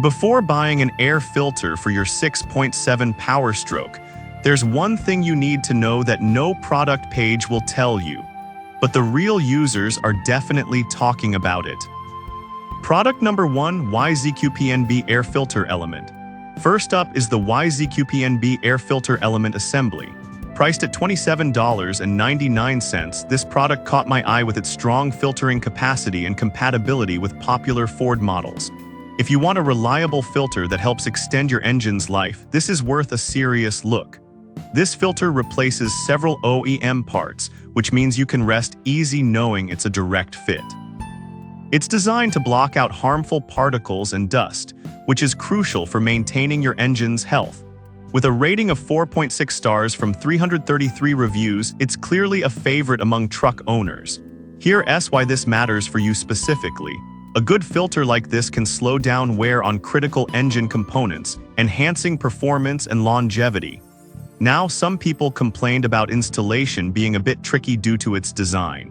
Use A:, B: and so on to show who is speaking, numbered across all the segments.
A: Before buying an air filter for your 6.7 Powerstroke, there's one thing you need to know that no product page will tell you, but the real users are definitely talking about it. Product number 1, YZQPNB Air Filter Element. First up is the YZQPNB Air Filter Element Assembly. Priced at $27.99, this product caught my eye with its strong filtering capacity and compatibility with popular Ford models. If you want a reliable filter that helps extend your engine's life, this is worth a serious look. This filter replaces several OEM parts, which means you can rest easy knowing it's a direct fit. It's designed to block out harmful particles and dust, which is crucial for maintaining your engine's health. With a rating of 4.6 stars from 333 reviews, it's clearly a favorite among truck owners. Here's why this matters for you specifically. A good filter like this can slow down wear on critical engine components, enhancing performance and longevity. Now, some people complained about installation being a bit tricky due to its design.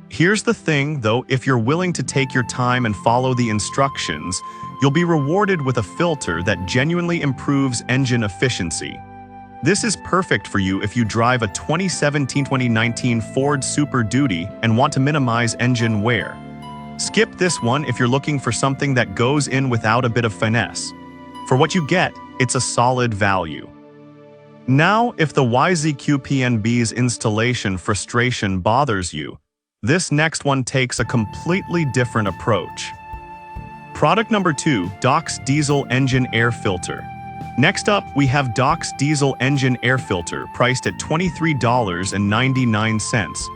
A: Here's the thing, though, if you're willing to take your time and follow the instructions, you'll be rewarded with a filter that genuinely improves engine efficiency. This is perfect for you if you drive a 2017-2019 Ford Super Duty and want to minimize engine wear. Skip this one if you're looking for something that goes in without a bit of finesse. For what you get, it's a solid value. Now, if the YZQPNB's installation frustration bothers you, this next one takes a completely different approach. Product number 2, Dox Diesel Engine Air Filter. Next up, we have Dox Diesel Engine Air Filter, priced at $23.99.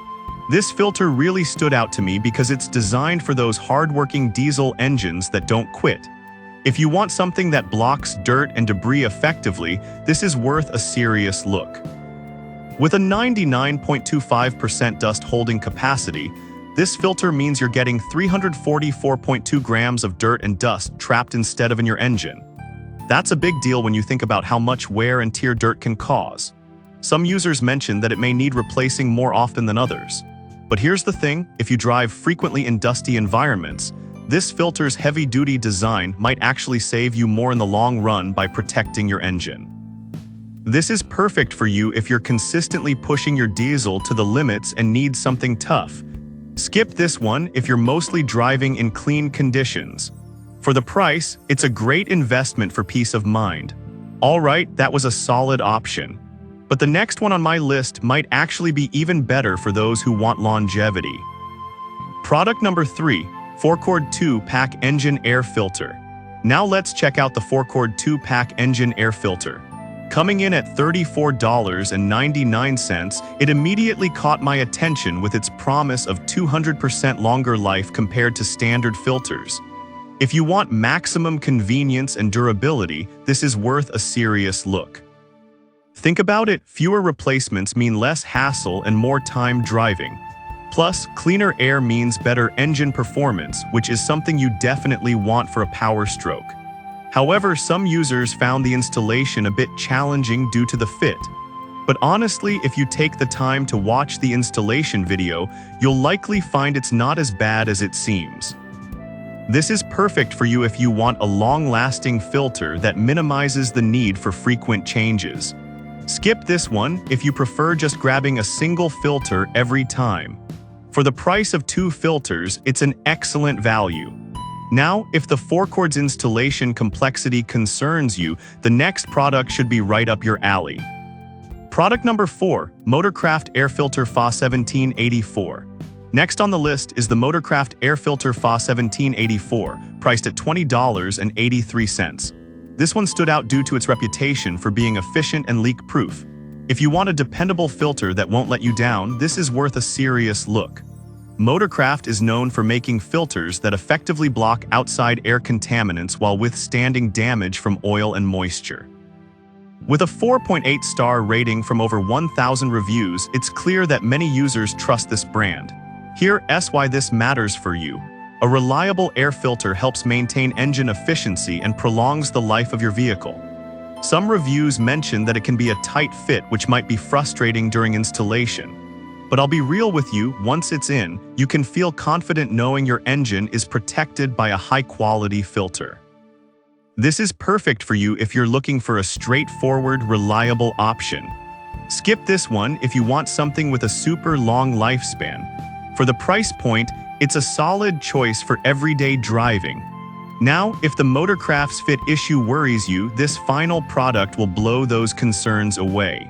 A: This filter really stood out to me because it's designed for those hard-working diesel engines that don't quit. If you want something that blocks dirt and debris effectively, this is worth a serious look. With a 99.25% dust-holding capacity, this filter means you're getting 344.2 grams of dirt and dust trapped instead of in your engine. That's a big deal when you think about how much wear and tear dirt can cause. Some users mention that it may need replacing more often than others. But here's the thing, if you drive frequently in dusty environments, this filter's heavy-duty design might actually save you more in the long run by protecting your engine. This is perfect for you if you're consistently pushing your diesel to the limits and need something tough. Skip this one if you're mostly driving in clean conditions. For the price, it's a great investment for peace of mind. Alright, that was a solid option. But the next one on my list might actually be even better for those who want longevity. Product number 3, 4-Cord 2-Pack Engine Air Filter. Now let's check out the 4-Cord 2-Pack Engine Air Filter. Coming in at $34.99, it immediately caught my attention with its promise of 200% longer life compared to standard filters. If you want maximum convenience and durability, this is worth a serious look. Think about it, fewer replacements mean less hassle and more time driving. Plus, cleaner air means better engine performance, which is something you definitely want for a Powerstroke. However, some users found the installation a bit challenging due to the fit. But honestly, if you take the time to watch the installation video, you'll likely find it's not as bad as it seems. This is perfect for you if you want a long-lasting filter that minimizes the need for frequent changes. Skip this one if you prefer just grabbing a single filter every time. For the price of 2 filters, it's an excellent value. Now, if the 4-Cord's installation complexity concerns you, the next product should be right up your alley. Product number 4, Motorcraft Air Filter FA1784. Next on the list is the Motorcraft Air Filter FA1784, priced at $20.83. This one stood out due to its reputation for being efficient and leak-proof. If you want a dependable filter that won't let you down, this is worth a serious look. Motorcraft is known for making filters that effectively block outside air contaminants while withstanding damage from oil and moisture. With a 4.8-star rating from over 1,000 reviews, it's clear that many users trust this brand. Here's why this matters for you. A reliable air filter helps maintain engine efficiency and prolongs the life of your vehicle. Some reviews mention that it can be a tight fit, which might be frustrating during installation. But I'll be real with you, once it's in, you can feel confident knowing your engine is protected by a high-quality filter. This is perfect for you if you're looking for a straightforward, reliable option. Skip this one if you want something with a super long lifespan. For the price point, it's a solid choice for everyday driving. Now, if the motorcraft's fit issue worries you, this final product will blow those concerns away.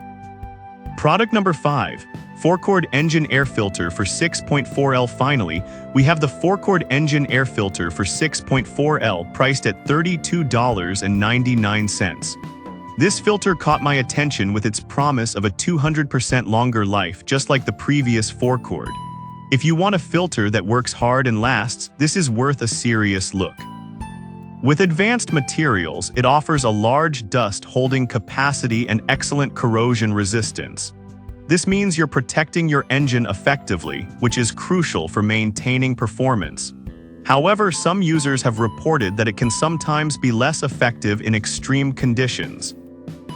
A: Product number 5. 4-chord engine air filter for 6.4L. Finally, we have the 4-chord engine air filter for 6.4L priced at $32.99. This filter caught my attention with its promise of a 200% longer life, just like the previous 4-chord. If you want a filter that works hard and lasts, this is worth a serious look. With advanced materials, it offers a large dust-holding capacity and excellent corrosion resistance. This means you're protecting your engine effectively, which is crucial for maintaining performance. However, some users have reported that it can sometimes be less effective in extreme conditions.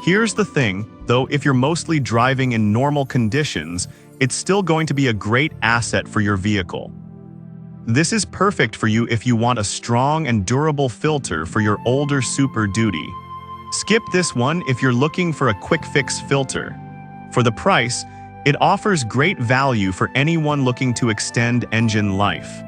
A: Here's the thing, though, if you're mostly driving in normal conditions, it's still going to be a great asset for your vehicle. This is perfect for you if you want a strong and durable filter for your older Super Duty. Skip this one if you're looking for a quick-fix filter. For the price, it offers great value for anyone looking to extend engine life.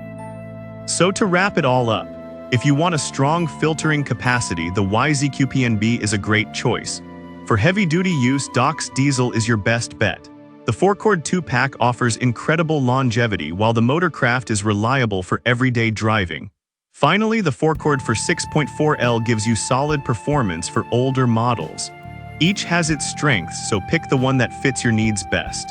A: So to wrap it all up, if you want a strong filtering capacity, the YZQ-PNB is a great choice. For heavy-duty use, Dox Diesel is your best bet. The 4-chord 2-pack offers incredible longevity, while the Motorcraft is reliable for everyday driving. Finally, the 4-chord for 6.4L gives you solid performance for older models. Each has its strengths, so pick the one that fits your needs best.